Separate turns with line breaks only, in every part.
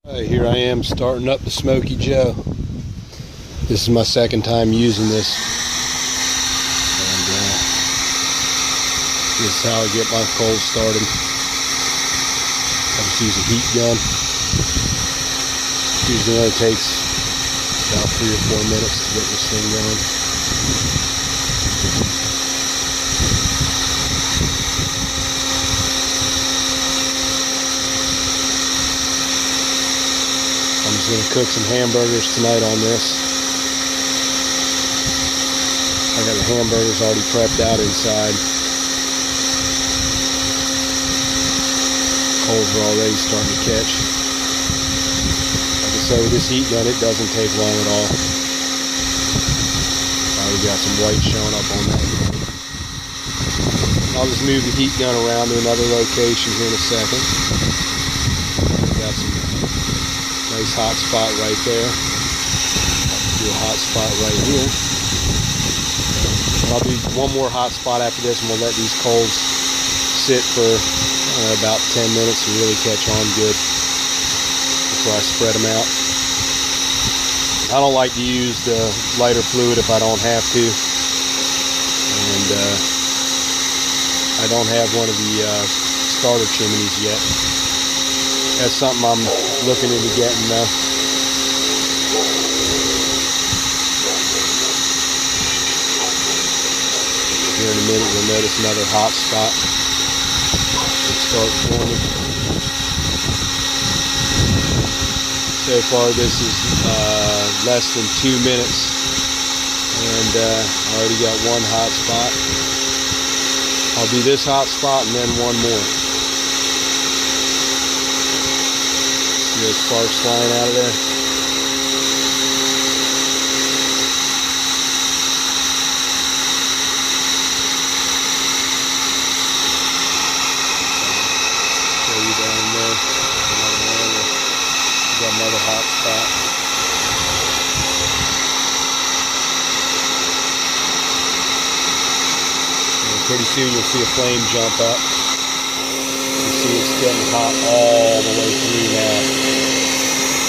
Here I am starting up the Smokey Joe. This is my second time using this. And this is how I get my coals started. I just use a heat gun. Usually only takes about 3 or 4 minutes to get this thing going. I'm just going to cook some hamburgers tonight on this. I got the hamburgers already prepped out inside. Coals are already starting to catch. Like I say, with this heat gun, it doesn't take long at all. We got some white showing up on that. I'll just move the heat gun around to another location here in a second. Got some nice hot spot right there. I'll do a hot spot right here. I'll do one more hot spot after this, and we'll let these coals sit for about 10 minutes to really catch on good before I spread them out. I don't like to use the lighter fluid if I don't have to, and I don't have one of the starter chimneys yet. That's something I'm looking into getting though. Here in a minute you'll notice another hot spot will start forming. So far this is less than 2 minutes, and I already got one hot spot. I'll do this hot spot and then one more. See those sparks flying out of there? Show you down in there. Got another hot spot. And pretty soon you'll see a flame jump up. You see it's getting hot all the way through now.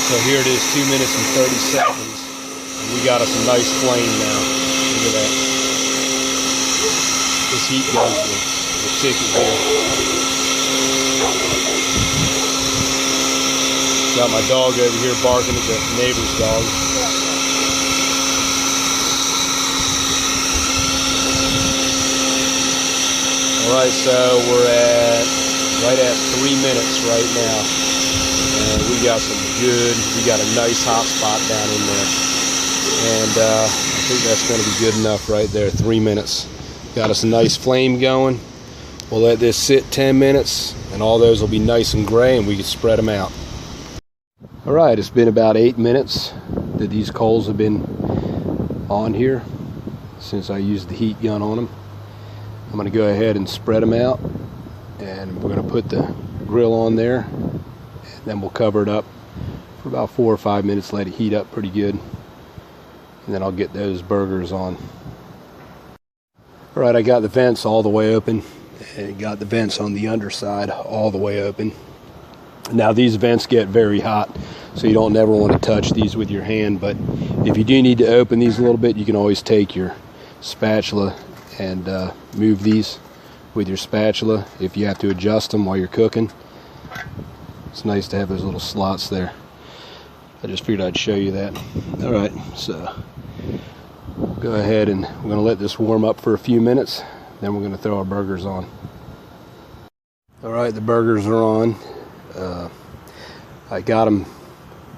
So here it is, 2 minutes and 30 seconds. And we got us a nice flame now. Look at that. This heat gun will ticket here. Got my dog over here barking at the neighbor's dog. Alright, so we're right at 3 minutes right now. And we got a nice hot spot down in there. And I think that's going to be good enough right there, 3 minutes. Got us a nice flame going. We'll let this sit 10 minutes and all those will be nice and gray and we can spread them out. Alright, it's been about 8 minutes that these coals have been on here since I used the heat gun on them. I'm going to go ahead and spread them out, and we're going to put the grill on there, and then we'll cover it up for about 4 or 5 minutes, let it heat up pretty good, and then I'll get those burgers on. Alright, I got the vents all the way open, and got the vents on the underside all the way open. Now these vents get very hot, so you don't never want to touch these with your hand, but if you do need to open these a little bit, you can always take your spatula and move these with your spatula if you have to adjust them while you're cooking. It's nice to have those little slots there. I just figured I'd show you that. Alright, so we'll go ahead and we're going to let this warm up for a few minutes, then we're going to throw our burgers on. Alright, the burgers are on. I got them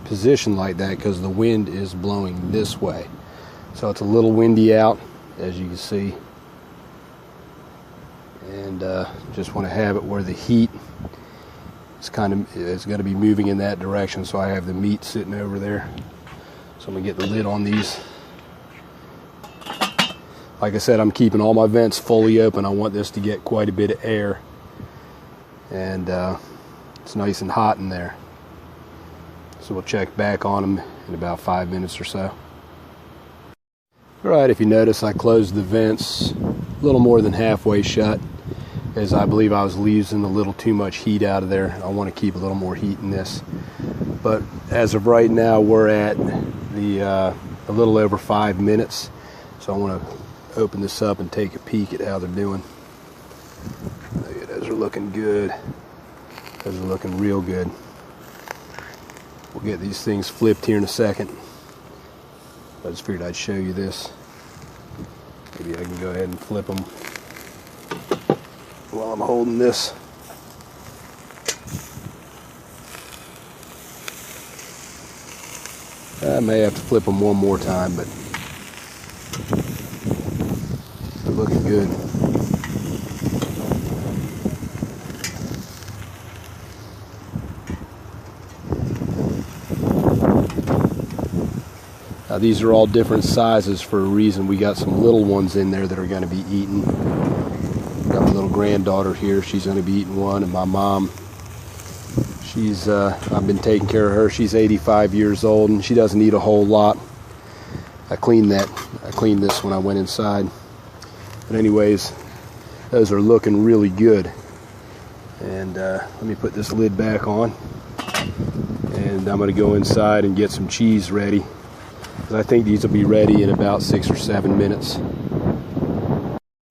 positioned like that because the wind is blowing this way, so it's a little windy out, as you can see, and just want to have it where the heat is going to be moving in that direction, so I have the meat sitting over there. So I'm going to get the lid on these. Like I said, I'm keeping all my vents fully open. I want this to get quite a bit of air, and it's nice and hot in there. So we'll check back on them in about 5 minutes or so. Alright, if you notice, I closed the vents a little more than halfway shut, as I believe I was losing a little too much heat out of there. I want to keep a little more heat in this. But as of right now, we're at a little over 5 minutes. So I want to open this up and take a peek at how they're doing. Look at those are looking good. Those are looking real good. We'll get these things flipped here in a second. I just figured I'd show you this. Maybe I can go ahead and flip them while I'm holding this. I may have to flip them one more time, but they're looking good. Now these are all different sizes for a reason. We got some little ones in there that are going to be eaten. Got my little granddaughter here. She's going to be eating one, and my mom. She's I've been taking care of her. She's 85 years old, and she doesn't eat a whole lot. I cleaned this when I went inside. But anyways, those are looking really good. And let me put this lid back on. And I'm going to go inside and get some cheese ready. I think these will be ready in about 6 or 7 minutes.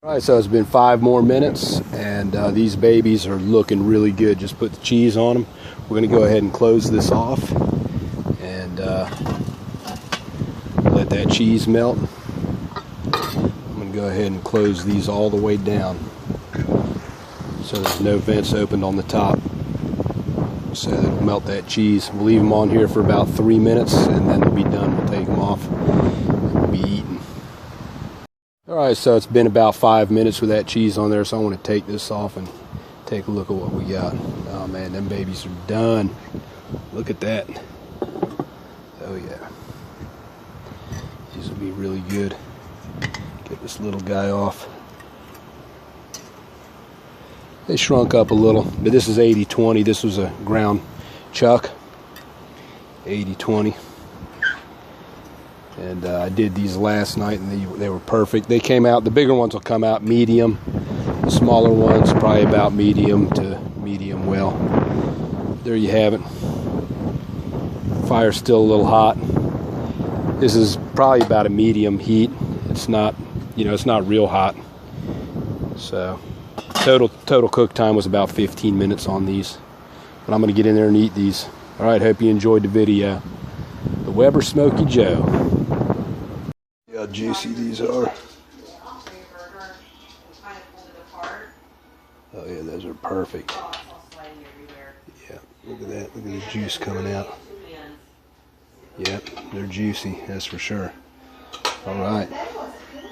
Alright, so it's been 5 more minutes, and these babies are looking really good. Just put the cheese on them. We're going to go ahead and close this off and let that cheese melt. I'm going to go ahead and close these all the way down so there's no vents opened on the top, so that it'll melt that cheese. We'll leave them on here for about 3 minutes, and then they'll be done. We'll take them off and we'll be eating. Alright, so it's been about 5 minutes with that cheese on there, so I want to take this off and take a look at what we got. Oh man, them babies are done. Look at that. Oh yeah. These will be really good. Get this little guy off. They shrunk up a little, but this is 80-20. This was a ground chuck. 80-20. And I did these last night, and they were perfect. They came out, the bigger ones will come out medium. The smaller ones probably about medium to medium well. There you have it. Fire's still a little hot. This is probably about a medium heat. It's not, it's not real hot. So total cook time was about 15 minutes on these. But I'm going to get in there and eat these. All right, hope you enjoyed the video. The Weber Smokey Joe. See how juicy these are. Oh yeah, those are perfect. Yeah, look at that. Look at the juice coming out. Yep, they're juicy, that's for sure. All right.